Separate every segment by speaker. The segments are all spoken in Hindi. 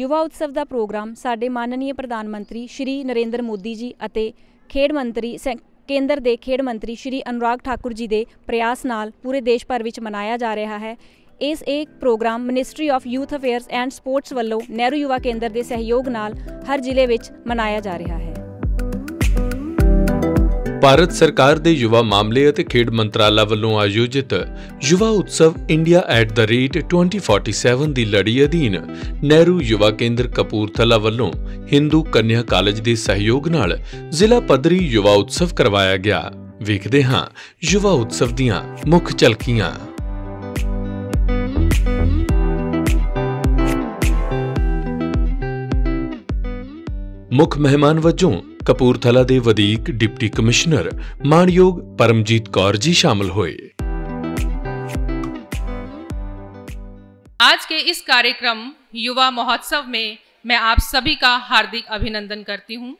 Speaker 1: युवा उत्सव का प्रोग्राम साडे माननीय प्रधानमंत्री श्री नरेंद्र मोदी जी अते खेड मंत्री केंद्र के खेड मंत्री श्री अनुराग ठाकुर जी के प्रयास नाल पूरे देश भर में मनाया जा रहा है। इस एक programme ministry of youth affairs and sports वालों नेहरू युवा केंद्र के सहयोग नाल हर जिले में मनाया जा रहा है।
Speaker 2: भारत सरकार के युवा मामले और खेड मंत्राला वालों आयोजित युवा उत्सव इंडिया @2047 की लड़ी अधीन नेहरू युवा केंद्र कपूरथला वालों हिंदू कन्या कॉलेज के सहयोग नाल जिला पद्धरी युवा उत्सव करवाया गया। वेखदे हां युवा उत्सव दीआं मुख झलकियां। मुख मेहमान वजों कपूरथला के वधीक डिप्टी कमिश्नर मानयोग परमजीत कौर जी शामिल हुए।
Speaker 3: आज के इस कार्यक्रम युवा महोत्सव में मैं आप सभी का हार्दिक अभिनंदन करती हूं।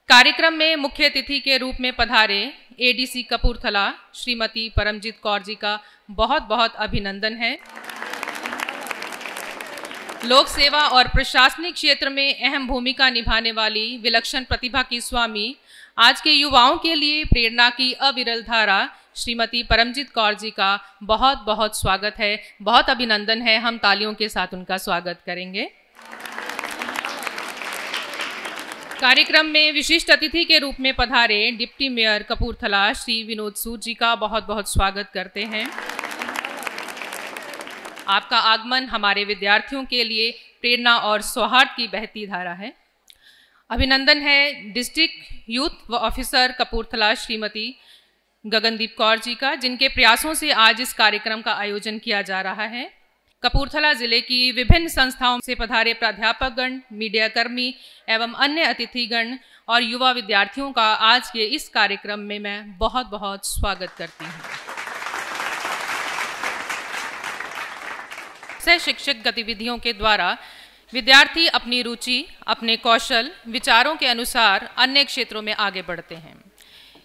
Speaker 3: कार्यक्रम में मुख्य अतिथि के रूप में पधारे एडीसी कपूरथला श्रीमती परमजीत कौर जी का बहुत बहुत अभिनंदन है। लोक सेवा और प्रशासनिक क्षेत्र में अहम भूमिका निभाने वाली विलक्षण प्रतिभा की स्वामी, आज के युवाओं के लिए प्रेरणा की अविरल धारा श्रीमती परमजीत कौर जी का बहुत बहुत स्वागत है, बहुत अभिनंदन है। हम तालियों के साथ उनका स्वागत करेंगे। कार्यक्रम में विशिष्ट अतिथि के रूप में पधारे डिप्टी मेयर कपूरथला श्री विनोद सूद जी का बहुत बहुत स्वागत करते हैं। आपका आगमन हमारे विद्यार्थियों के लिए प्रेरणा और सौहार्द की बहती धारा है। अभिनंदन है डिस्ट्रिक्ट यूथ व ऑफिसर कपूरथला श्रीमती गगनदीप कौर जी का, जिनके प्रयासों से आज इस कार्यक्रम का आयोजन किया जा रहा है। कपूरथला जिले की विभिन्न संस्थाओं से पधारे प्राध्यापकगण, मीडियाकर्मी एवं अन्य अतिथिगण और युवा विद्यार्थियों का आज के इस कार्यक्रम में मैं बहुत बहुत स्वागत करती हूँ। सह शिक्षक गतिविधियों के द्वारा विद्यार्थी अपनी रुचि, अपने कौशल, विचारों के अनुसार अन्य क्षेत्रों में आगे बढ़ते हैं।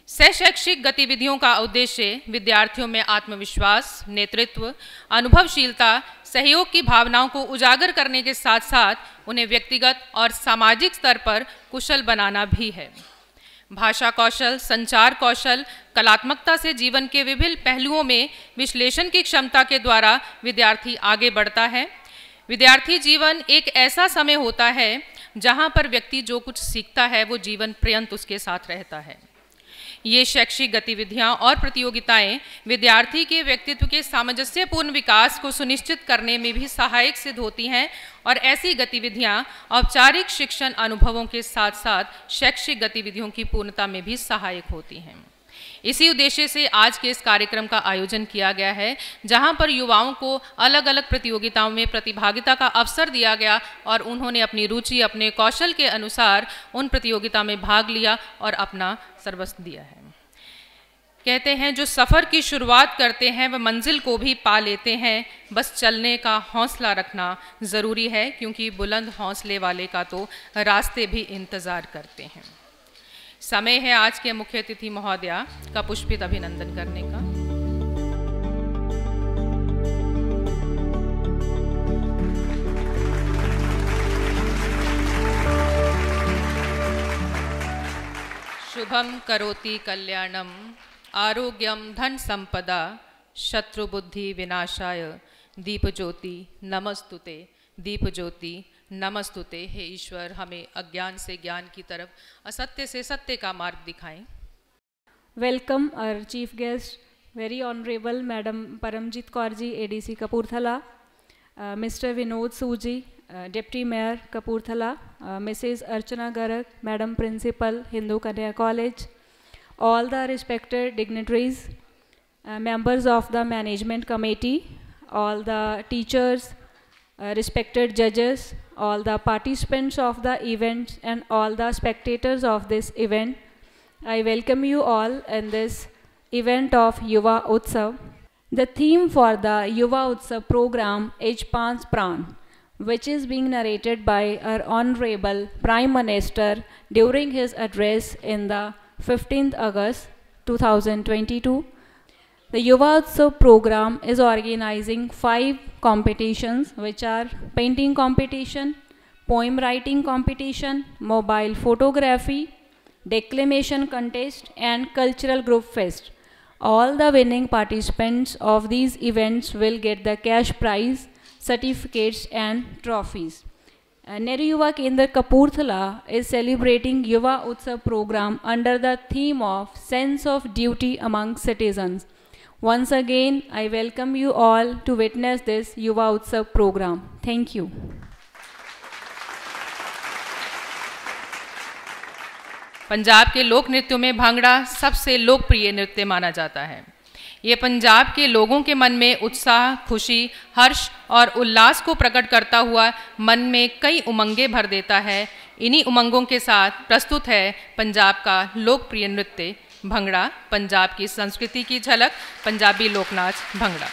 Speaker 3: सह शैक्षिक गतिविधियों का उद्देश्य विद्यार्थियों में आत्मविश्वास, नेतृत्व, अनुभवशीलता, सहयोग की भावनाओं को उजागर करने के साथ साथ उन्हें व्यक्तिगत और सामाजिक स्तर पर कुशल बनाना भी है। भाषा कौशल, संचार कौशल, कलात्मकता से जीवन के विभिन्न पहलुओं में विश्लेषण की क्षमता के द्वारा विद्यार्थी आगे बढ़ता है। विद्यार्थी जीवन एक ऐसा समय होता है जहां पर व्यक्ति जो कुछ सीखता है वो जीवन पर्यंत उसके साथ रहता है। ये शैक्षिक गतिविधियां और प्रतियोगिताएं विद्यार्थी के व्यक्तित्व के सामंजस्यपूर्ण विकास को सुनिश्चित करने में भी सहायक सिद्ध होती हैं और ऐसी गतिविधियां औपचारिक शिक्षण अनुभवों के साथ साथ शैक्षिक गतिविधियों की पूर्णता में भी सहायक होती हैं। इसी उद्देश्य से आज के इस कार्यक्रम का आयोजन किया गया है, जहां पर युवाओं को अलग अलग प्रतियोगिताओं में प्रतिभागिता का अवसर दिया गया और उन्होंने अपनी रुचि, अपने कौशल के अनुसार उन प्रतियोगिता में भाग लिया और अपना सर्वस्व दिया है। कहते हैं जो सफ़र की शुरुआत करते हैं वह मंजिल को भी पा लेते हैं, बस चलने का हौसला रखना ज़रूरी है, क्योंकि बुलंद हौसले वाले का तो रास्ते भी इंतज़ार करते हैं। समय है आज के मुख्य अतिथि महोदया का पुष्पित अभिनंदन करने का। शुभम करोति कल्याणम आरोग्यम धन संपदा शत्रुबुद्धि विनाशाय दीपज्योति नमस्तुते। दीपज्योति नमस्तुते। हे ईश्वर, हमें अज्ञान से ज्ञान की तरफ, असत्य से सत्य का मार्ग दिखाएं।
Speaker 1: Welcome our chief guest, very honourable madam Paramjit Kaur ji, ADC Kapurthala, mister Vinod Sood ji, deputy mayor Kapurthala, Mrs Archana Garg, madam principal Hindu Kanya college, all the respected dignitaries, members of the management committee, all the teachers, respected judges, all the participants of the event and all the spectators of this event. I welcome you all in this event of Yuva Utsav. The theme for the Yuva Utsav program is Panch Pran, which is being narrated by our Honorable Prime Minister during his address in the 15th August 2022. The Yuva Utsav program is organizing 5 competitions, which are painting competition, poem writing competition, mobile photography, declamation contest, and cultural group fest. All the winning participants of these events will get the cash prize, certificates, and trophies. Nehru Yuva Kendra Kapurthala is celebrating Yuva Utsav program under the theme of Sense of Duty Among Citizens. Once again, I welcome you all to witness this Yuva Utsav program. Thank you.
Speaker 3: Punjab के लोक नृत्यों में भांगड़ा सबसे लोकप्रिय नृत्य माना जाता है। ये पंजाब के लोगों के मन में उत्साह, खुशी, हर्ष और उल्लास को प्रकट करता हुआ मन में कई उमंगें भर देता है। इन्हीं उमंगों के साथ प्रस्तुत है पंजाब का लोकप्रिय नृत्य भंगड़ा, पंजाब की संस्कृति की झलक, पंजाबी लोकनाच भंगड़ा।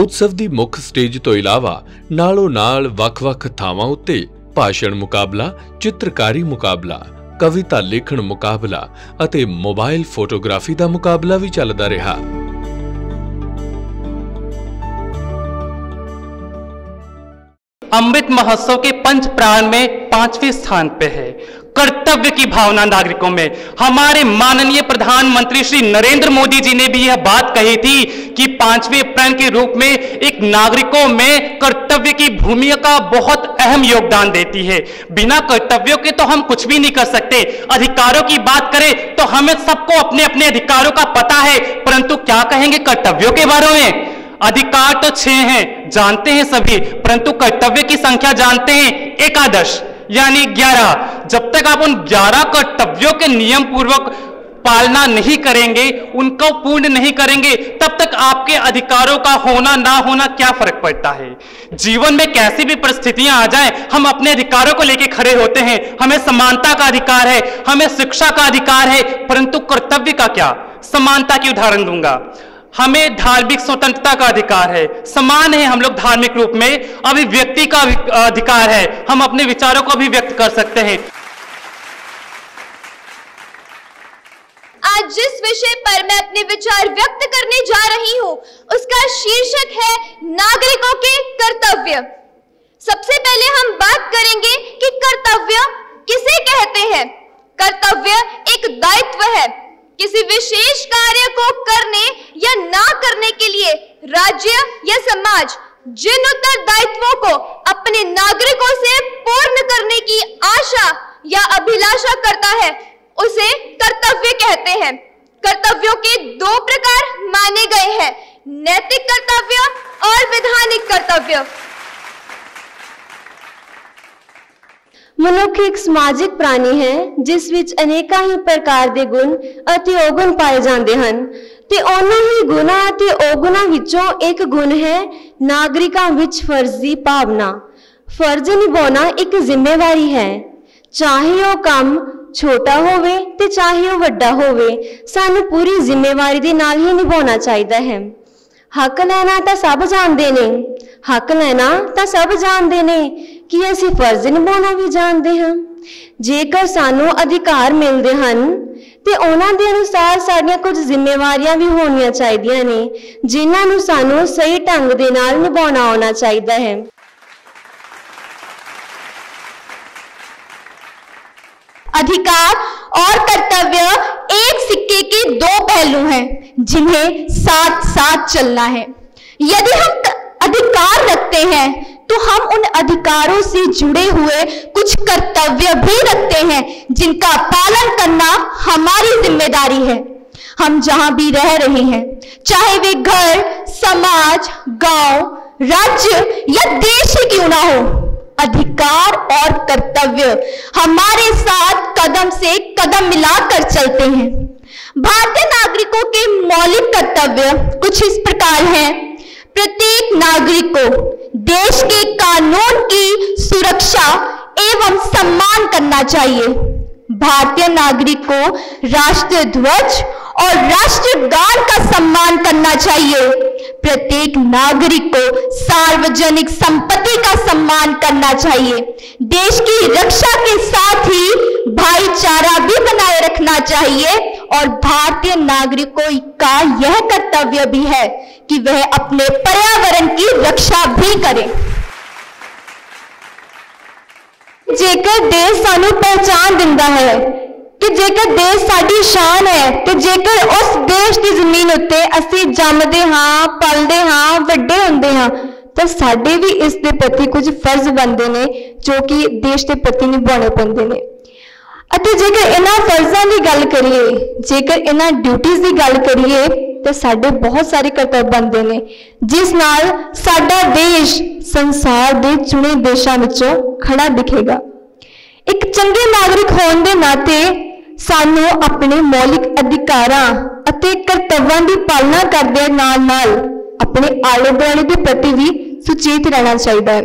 Speaker 2: उत्सव ਦੀ ਮੁੱਖ ਸਟੇਜ ਤੋਂ ਇਲਾਵਾ ਨਾਲੋਂ ਨਾਲ ਵੱਖ-ਵੱਖ ਥਾਵਾਂ ਉੱਤੇ ਭਾਸ਼ਣ ਮੁਕਾਬਲਾ, ਚਿੱਤਰਕਾਰੀ ਮੁਕਾਬਲਾ, ਕਵਿਤਾ ਲੇਖਣ ਮੁਕਾਬਲਾ ਅਤੇ ਮੋਬਾਈਲ ਫੋਟੋਗ੍ਰਾਫੀ ਦਾ ਮੁਕਾਬਲਾ ਵੀ ਚੱਲਦਾ ਰਿਹਾ।
Speaker 4: अमृत महोत्सव के पंच प्राण में 5वें स्थान पे है कर्तव्य की भावना नागरिकों में। हमारे माननीय प्रधानमंत्री श्री नरेंद्र मोदी जी ने भी यह बात कही थी कि 5वें प्राण के रूप में एक नागरिकों में कर्तव्य की भूमिका का बहुत अहम योगदान देती है। बिना कर्तव्यों के तो हम कुछ भी नहीं कर सकते। अधिकारों की बात करें तो हमें सबको अपने अपने अधिकारों का पता है, परंतु क्या कहेंगे कर्तव्यों के बारे में? अधिकार तो 6 हैं, जानते हैं सभी, परंतु कर्तव्य की संख्या जानते हैं एकादश यानी 11। जब तक आप उन 11 कर्तव्यों के नियम पूर्वक पालना नहीं करेंगे, उनको पूर्ण नहीं करेंगे, तब तक आपके अधिकारों का होना ना होना क्या फर्क पड़ता है। जीवन में कैसी भी परिस्थितियां आ जाएं, हम अपने अधिकारों को लेकर खड़े होते हैं। हमें समानता का अधिकार है, हमें शिक्षा का अधिकार है, परंतु कर्तव्य का क्या? समानता की उदाहरण दूंगा। हमें धार्मिक स्वतंत्रता का अधिकार है, समान है हम लोग धार्मिक रूप में। अभिव्यक्ति का अधिकार है, हम अपने विचारों को भी व्यक्त कर सकते हैं।
Speaker 5: आज जिस विषय पर मैं अपने विचार व्यक्त करने जा रही हूं, उसका शीर्षक है नागरिकों के कर्तव्य। सबसे पहले हम बात करेंगे कि कर्तव्य किसे कहते हैं। कर्तव्य एक दायित्व है, किसी विशेष कार्य को करने या ना राज्य या समाज जिन उत्तरदायित्वों को अपने नागरिकों से पूर्ण करने की आशा या अभिलाषा करता है उसे कर्तव्य कहते हैं। कर्तव्यों के दो प्रकार माने गए हैं, नैतिक कर्तव्य और वैधानिक कर्तव्य।
Speaker 6: मनुष्य एक समाजिक प्राणी है जिस ਵਿੱਚ अनेकों ही प्रकार के गुण ਅਤੇ ਔਗੁਣ पाए जाते हैं ਤੇ ਉਹਨਾਂ ही गुणा ਅਤੇ ਔਗੁਣਾਂ ਵਿੱਚੋਂ एक गुण है नागरिकों ਵਿੱਚ फर्ज की भावना। फर्ज निभाना एक जिम्मेवारी है, चाहे वो काम छोटा होवे ते चाहे वो वड्डा होवे, सानू पूरी जिम्मेवारी दे नाल ही निभाना चाहिए है। हक लैना तो सब जानते ने, हक लैना तो सब जानते ने कि असी फर्ज निभाना भी जानते हैं। जेकर सानू अधिकार मिलते हैं ते उन्हां दे अनुसार साडियां कुछ जिम्मेवारियां भी होनियां चाहिए ने जिन्हां नू सानू सही ढंग दे नाल निभाना आना चाहिए है।
Speaker 5: अधिकार और कर्तव्य एक सिक्के के दो पहलू हैं जिन्हें साथ साथ चलना है। यदि हम अधिकार रखते हैं तो हम उन अधिकारों से जुड़े हुए कुछ कर्तव्य भी रखते हैं जिनका पालन करना हमारी जिम्मेदारी है। हम जहां भी रह रहे हैं, चाहे वे घर, समाज, गांव, राज्य या देश ही क्यों ना हो, अधिकार और कर्तव्य हमारे साथ कदम से कदम मिलाकर चलते हैं। भारतीय नागरिकों के मौलिक कर्तव्य कुछ इस प्रकार हैं। प्रत्येक नागरिक को देश के कानून की सुरक्षा एवं सम्मान करना चाहिए। भारतीय नागरिक को राष्ट्र ध्वज और राष्ट्रगान का सम्मान करना चाहिए। प्रत्येक नागरिक को सार्वजनिक संपत्ति का सम्मान करना चाहिए। देश की रक्षा के साथ ही भाईचारा भी बनाए रखना चाहिए और भारतीय नागरिकों का यह कर्तव्य भी है कि वह अपने पर्यावरण की रक्षा भी करें। जेकर देश सानू पहचान दिंदा है कि जेकर देश साडी शान है तो जेकर उस देश की जमीन उत्ते असी जमदे हाँ, पलदे हाँ, वड्डे हुंदे हाँ तो साडे भी इस दे प्रति कुछ फर्ज बनते ने जो कि देश के प्रति निभाने पैंदे ने। अते जेकर इन्हां फर्जां की गल करिए, जेकर इन्हां ड्यूटीज की गल करिए तो साडे बहुत सारे कर्तव्य बनते ने जिस नाल साडा देश संसार के चुने देशों विचों खड़ा दिखेगा। एक चंगे नागरिक होने के नाते सानू अपने मौलिक अधिकारां अते कर्तव्यां की पालना करदे नाल-नाल अपने आले दुआले के प्रति भी सुचेत रहना चाहिए है।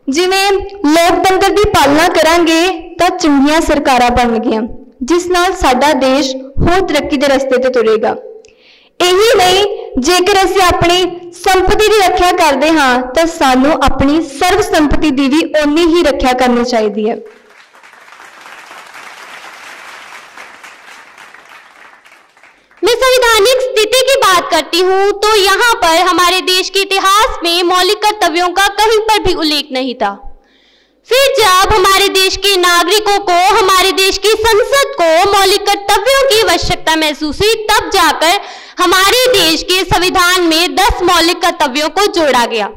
Speaker 5: जिवें लोकतंत्र की पालना करांगे तो चंगियां सरकारां बनगियां जिस नाल साडा देश होर तरक्की के रस्ते ते तुरेगा। यही नहीं, जेकर असीं अपनी संपत्ति की रक्षा करते हाँ तो सानू अपनी सर्व संपत्ति की भी उन्नी ही रक्षा करनी चाहिए है।
Speaker 7: मैं संवैधानिक स्थिति की बात करती हूँ तो यहाँ पर हमारे देश के इतिहास में मौलिक कर्तव्यों का कहीं पर भी उल्लेख नहीं था। फिर जब हमारे देश के नागरिकों को, हमारे देश की संसद को मौलिक कर्तव्यों की आवश्यकता महसूस हुई तब जाकर हमारे देश के संविधान में 10 मौलिक कर्तव्यों को जोड़ा गया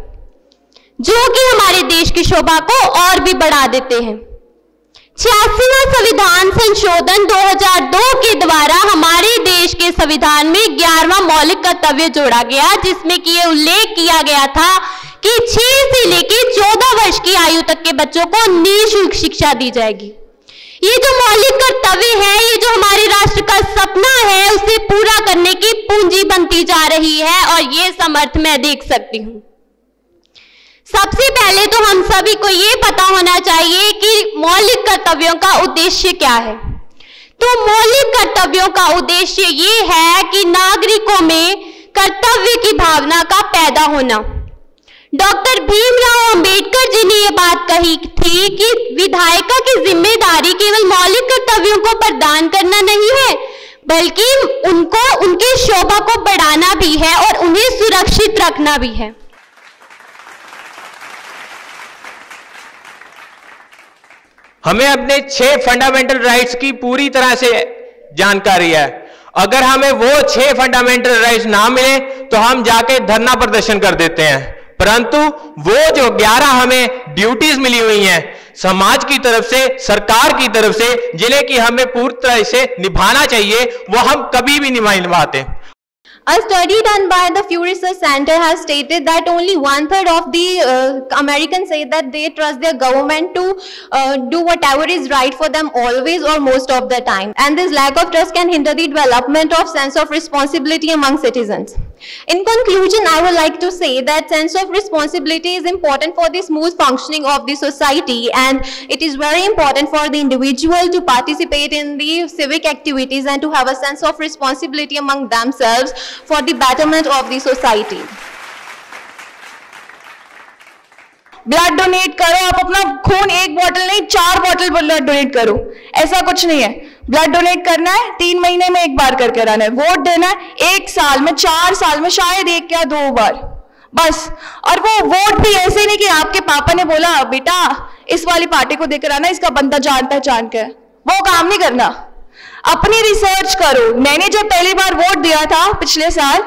Speaker 7: जो कि हमारे देश की शोभा को और भी बढ़ा देते हैं। 86वां संविधान संशोधन 2002 के द्वारा हमारे देश के संविधान में 11वां मौलिक कर्तव्य जोड़ा गया जिसमें कि ये उल्लेख किया गया था कि 6 से लेकर 14 वर्ष की आयु तक के बच्चों को निःशुल्क शिक्षा दी जाएगी। ये जो मौलिक कर्तव्य है, ये जो हमारे राष्ट्र का सपना है उसे पूरा करने की पूंजी बनती जा रही है और ये समर्थ मैं देख सकती हूँ। सबसे पहले तो हम सभी को ये पता होना चाहिए कि मौलिक कर्तव्यों का उद्देश्य क्या है। तो मौलिक कर्तव्यों का उद्देश्य ये है कि नागरिकों में कर्तव्य की भावना का पैदा होना। डॉक्टर भीमराव अंबेडकर जी ने ये बात कही थी कि विधायिका की जिम्मेदारी केवल मौलिक कर्तव्यों को प्रदान करना नहीं है बल्कि उनको, उनकी शोभा को बढ़ाना भी है और उन्हें सुरक्षित रखना भी है।
Speaker 8: हमें अपने 6 फंडामेंटल राइट्स की पूरी तरह से जानकारी है अगर हमें वो 6 फंडामेंटल राइट्स ना मिले तो हम जाके धरना प्रदर्शन कर देते हैं, परंतु वो जो 11 हमें ड्यूटीज मिली हुई हैं समाज की तरफ से, सरकार की तरफ से, जिन्हें कि हमें पूरी तरह से निभाना चाहिए, वो हम कभी भी नहीं निभाते।
Speaker 6: A study done by the Pew Research Center has stated that only 1/3 of the Americans say that they trust their government to do whatever is right for them always or most of the time. And this lack of trust can hinder the development of sense of responsibility among citizens. In conclusion, I would like to say that sense of responsibility is important for the smooth functioning of the society, and it is very important for the individual to participate in the civic activities and to have a sense of responsibility among themselves for the betterment of the society.
Speaker 9: Blood donate करो, आप अपना खून एक बोतल नहीं 4 बोतल ब्लड डोनेट करो, ऐसा कुछ नहीं है। ब्लड डोनेट करना है 3 महीने में एक बार करके रहना है, वोट देना है 1 साल में, 4 साल में शायद 1 या 2 बार बस। और वो वोट भी ऐसे नहीं कि आपके पापा ने बोला बेटा इस वाली पार्टी को देकर आना, इसका बंदा जान पहचान के, वो काम नहीं करना। अपनी रिसर्च करो। मैंने जब पहली बार वोट दिया था पिछले साल,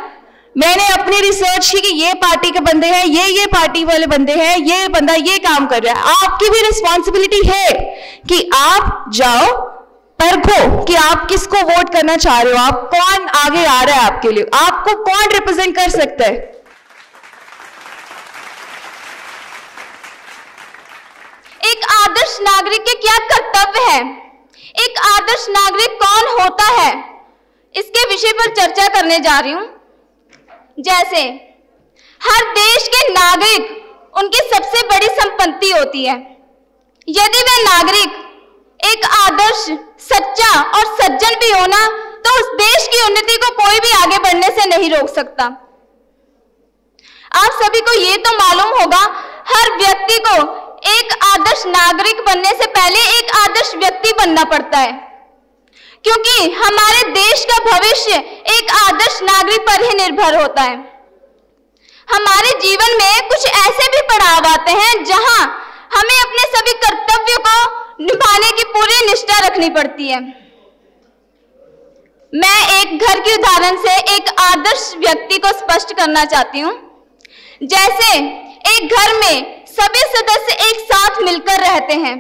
Speaker 9: मैंने अपनी रिसर्च की कि ये पार्टी के बंदे हैं, ये पार्टी वाले बंदे हैं, ये बंदा ये काम कर रहा है। आपकी भी रिस्पॉन्सिबिलिटी है कि आप जाओ परखो कि आप किसको वोट करना चाह रहे हो, आप कौन आगे आ रहा है आपके लिए, आपको कौन रिप्रेजेंट कर सकता है।
Speaker 5: एक आदर्श नागरिक के क्या कर्तव्य है, एक आदर्श नागरिक कौन होता है, इसके विषय पर चर्चा करने जा रही हूं। जैसे हर देश के नागरिक उनकी सबसे बड़ी संपत्ति होती है। यदि वह नागरिक एक आदर्श, सच्चा और सज्जन भी हो ना, तो उस देश की उन्नति को कोई भी आगे बढ़ने से नहीं रोक सकता। आप सभी को ये तो मालूम होगा, हर व्यक्ति को एक आदर्श नागरिक बनने से पहले एक आदर्श व्यक्ति बनना पड़ता है, क्योंकि हमारे देश का भविष्य एक आदर्श नागरिक पर ही निर्भर होता है। हमारे जीवन में कुछ ऐसे भी पड़ाव आते हैं जहां हमें अपने सभी कर्तव्यों को निभाने की पूरी निष्ठा रखनी पड़ती है। मैं एक घर के उदाहरण से एक आदर्श व्यक्ति को स्पष्ट करना चाहती हूं। जैसे एक घर में सभी सदस्य एक साथ मिलकर रहते हैं,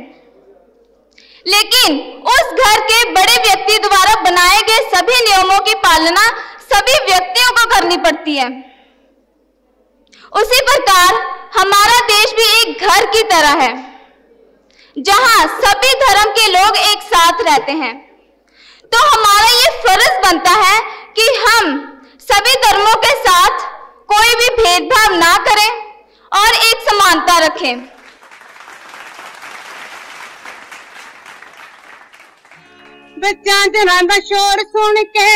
Speaker 5: लेकिन उस घर के बड़े व्यक्ति द्वारा बनाए गए सभी नियमों की पालना सभी व्यक्तियों को करनी पड़ती है। उसी प्रकार हमारा देश भी एक घर की तरह है, जहां सभी धर्म के लोग एक साथ रहते हैं। तो हमारा ये फर्ज बनता है कि हम सभी धर्मों के साथ कोई भी भेदभाव ना करें और एक समानता रखें।
Speaker 10: चांदना दा शोर सुन के,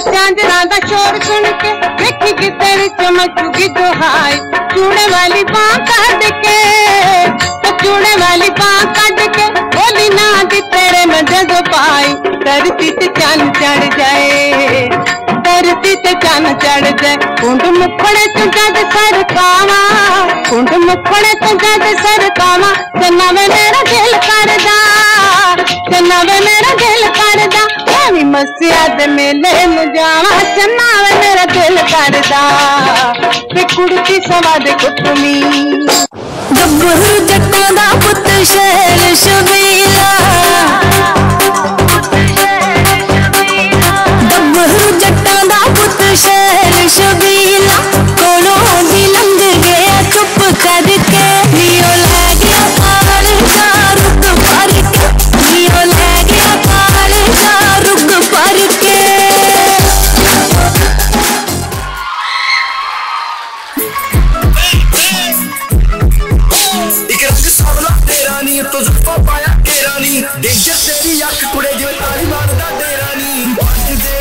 Speaker 10: चांदना दा शोर सुन के देखी कि तेरी चमकूगी दुहाई, चूड़े वाली बाँ काट के, चूड़े वाली बाँ काट के बोली ना दी तेरे में जगह पाई, धरती ते चांद चढ़ जाए, धरती ते चांद चढ़ जाए, कुंड मुखड़े तो जद सरकावा, कुंड मुखड़े तो जद सरकावा, चन्ना वे मेरा दिल करदा, चन्ना वे मेरा दिल करदा, मैं मस्सिया दे मेले में जावा, चन्ना वे मेरा दिल करदा, ते कुड़ती सवा दे कुतमी।
Speaker 11: गब्बरू जट्टां दा पुत्त शहर शबीला, गब्बरू जट्टां दा पुत्त शहर शबीला, कोलों दी लंघ गया चुप करके, लियो लै गया पाल जा रुक भर के, लियो लै गया पाल जा रुक भर के।
Speaker 12: तो जुल्फा पाया केरानी, डेंजर तेरी अख कुड़े जो ताली मारदा डेरानी, बांध दे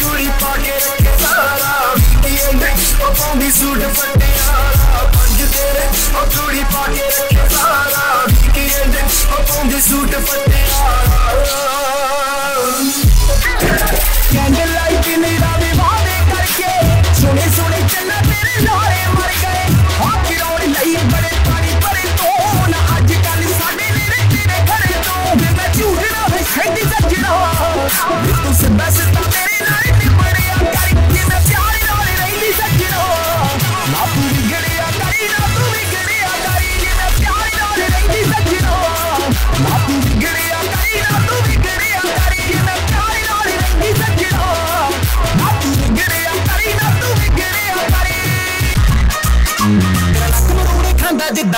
Speaker 12: कुड़ी पाके रखे सारा, वीकेंड ओ पौंदी सूट पटियाला, बांध दे ओ कुड़ी पाके रखे सारा, वीकेंड ओ पौंदी सूट पटियाला, कैंडल लाइट मेरा भी वादे करके, सोने सोने चन्ना तेरे नारे मर गए, आखिर और नहीं बड़े पानी परे तो ना, आज कल साडे मेरे तेरे घरे तो मैं झूठ ना है सच्ची सच ना।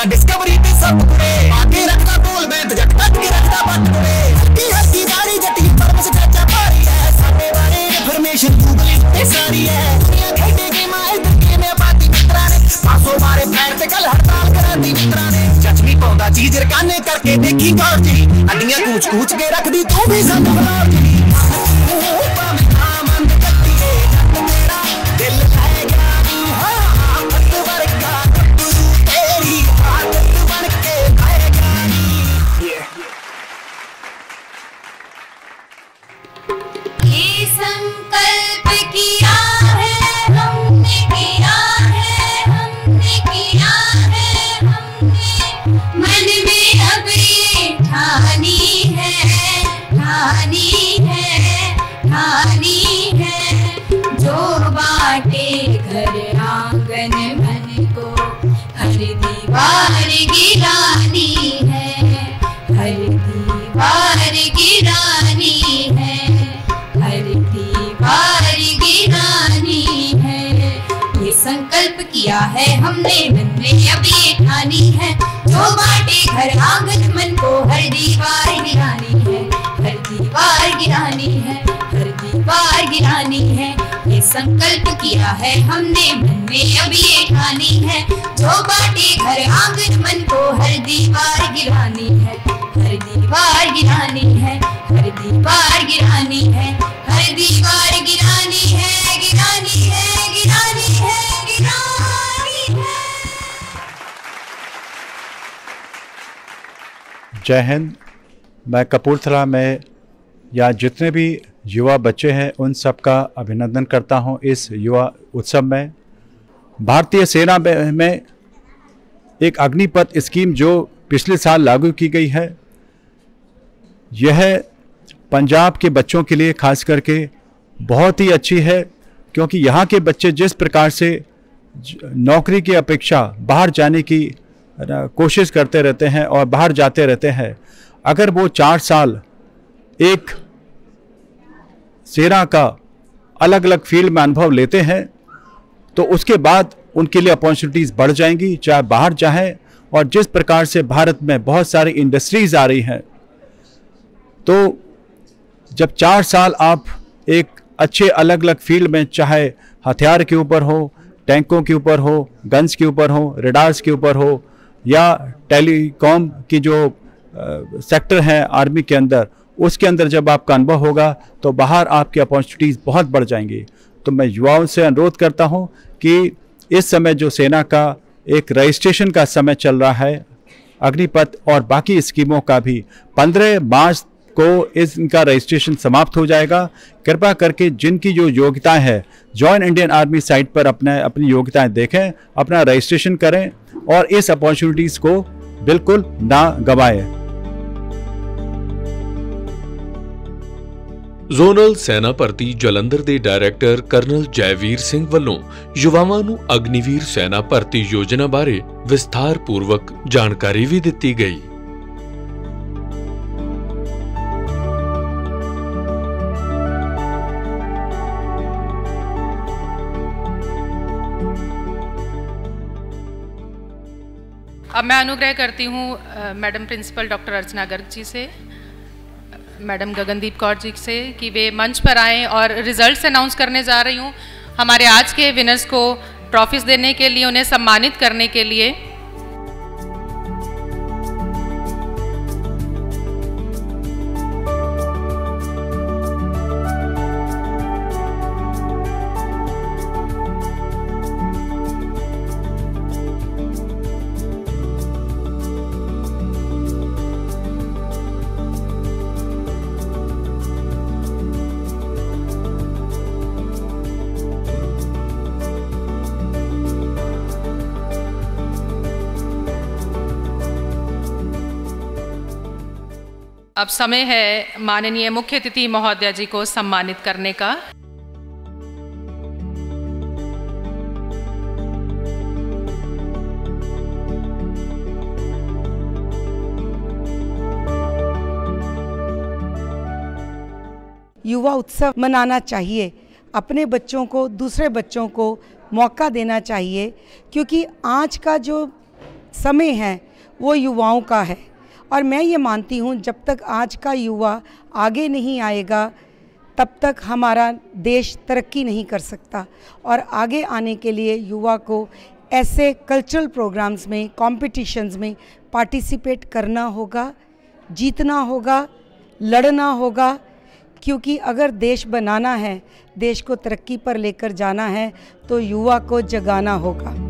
Speaker 12: करदा डिस्कवरी ते सब कुड़े आके रखदा बोल मैं ते जट कट के रखदा बट कुड़े हल्की हल्की दाढ़ी जटी पर बस चाचा भारी है साडे बारे इन्फॉर्मेशन गूगल ते सारी है दुनिया खेडे के माए धक्के में पाती मित्रा ने पासों मारे पैर ते कल हड़ताल कराती मित्रा ने जच भी पाउंदा चीज रकाने करके देखी गौर जी अड्डियां कूच कूच के रखदी तू भी सब गौर जी
Speaker 13: किया है हमने मन में अब ये ठानी है जो बाटे घर आंगन मन को हर दीवार गिरानी है हर दीवार गिरानी है हर दीवार गिरानी है ये संकल्प किया है हमने मन में अब ये ठानी है जो बाटे घर आंगन मन को हर दीवार गिरानी है हर दीवार गिरानी है हर दीवार गिरानी है हर दीवार गिरानी है गिरानी है गिरानी है
Speaker 14: जय हिंद। मैं कपूरथला में या जितने भी युवा बच्चे हैं उन सब का अभिनंदन करता हूं इस युवा उत्सव में। भारतीय सेना में एक अग्निपथ स्कीम जो पिछले साल लागू की गई है, यह पंजाब के बच्चों के लिए खास करके बहुत ही अच्छी है, क्योंकि यहाँ के बच्चे जिस प्रकार से नौकरी की अपेक्षा बाहर जाने की कोशिश करते रहते हैं और बाहर जाते रहते हैं, अगर वो 4 साल एक सेना का अलग अलग फील्ड में अनुभव लेते हैं तो उसके बाद उनके लिए अपॉर्चुनिटीज़ बढ़ जाएंगी, चाहे बाहर जाएं। और जिस प्रकार से भारत में बहुत सारी इंडस्ट्रीज़ आ रही हैं, तो जब 4 साल आप एक अच्छे अलग अलग फील्ड में, चाहे हथियार के ऊपर हो, टैंकों के ऊपर हो, गन्स के ऊपर हो, रडार्स के ऊपर हो, या टेलीकॉम की जो सेक्टर है आर्मी के अंदर, उसके अंदर जब आपका अनुभव होगा तो बाहर आपकी अपॉर्चुनिटीज़ बहुत बढ़ जाएंगी। तो मैं युवाओं से अनुरोध करता हूं कि इस समय जो सेना का एक रजिस्ट्रेशन का समय चल रहा है, अग्निपथ और बाकी स्कीमों का भी 15 मार्च को इनका रजिस्ट्रेशन समाप्त हो जाएगा। कृपया करके जिनकी जो योग्यताएं हैं, जॉइन इंडियन आर्मी साइट पर अपनी योग्यताएं देखें, अपना रजिस्ट्रेशन करें और इस अपॉर्चुनिटीज़ को बिल्कुल ना गंवाएं।
Speaker 2: ਜ਼ੋਨਲ ਸੈਨਾ ਭਰਤੀ ਜਲੰਧਰ ਦੇ ਡਾਇਰੈਕਟਰ ਕਰਨਲ ਜੈਵੀਰ ਸਿੰਘ ਵੱਲੋਂ ਯੁਵਾਵਾਂ ਨੂੰ ਅਗਨੀਵੀਰ ਸੈਨਾ ਭਰਤੀ ਯੋਜਨਾ ਬਾਰੇ ਵਿਸਥਾਰਪੂਰਵਕ ਜਾਣਕਾਰੀ ਵੀ ਦਿੱਤੀ ਗਈ।
Speaker 3: अब मैं अनुग्रह करती हूँ मैडम प्रिंसिपल डॉक्टर अर्चना गर्ग जी से, मैडम गगनदीप कौर जी से कि वे मंच पर आएँ और रिजल्ट्स अनाउंस करने जा रही हूँ। हमारे आज के विनर्स को ट्रॉफीज देने के लिए, उन्हें सम्मानित करने के लिए। अब समय है माननीय मुख्य अतिथि महोदया जी को सम्मानित करने का।
Speaker 15: युवा उत्सव मनाना चाहिए, अपने बच्चों को, दूसरे बच्चों को मौका देना चाहिए, क्योंकि आज का जो समय है वो युवाओं का है। और मैं ये मानती हूँ जब तक आज का युवा आगे नहीं आएगा तब तक हमारा देश तरक्की नहीं कर सकता। और आगे आने के लिए युवा को ऐसे कल्चरल प्रोग्राम्स में, कॉम्पिटिशन्स में पार्टिसिपेट करना होगा, जीतना होगा, लड़ना होगा, क्योंकि अगर देश बनाना है, देश को तरक्की पर लेकर जाना है तो युवा को जगाना होगा।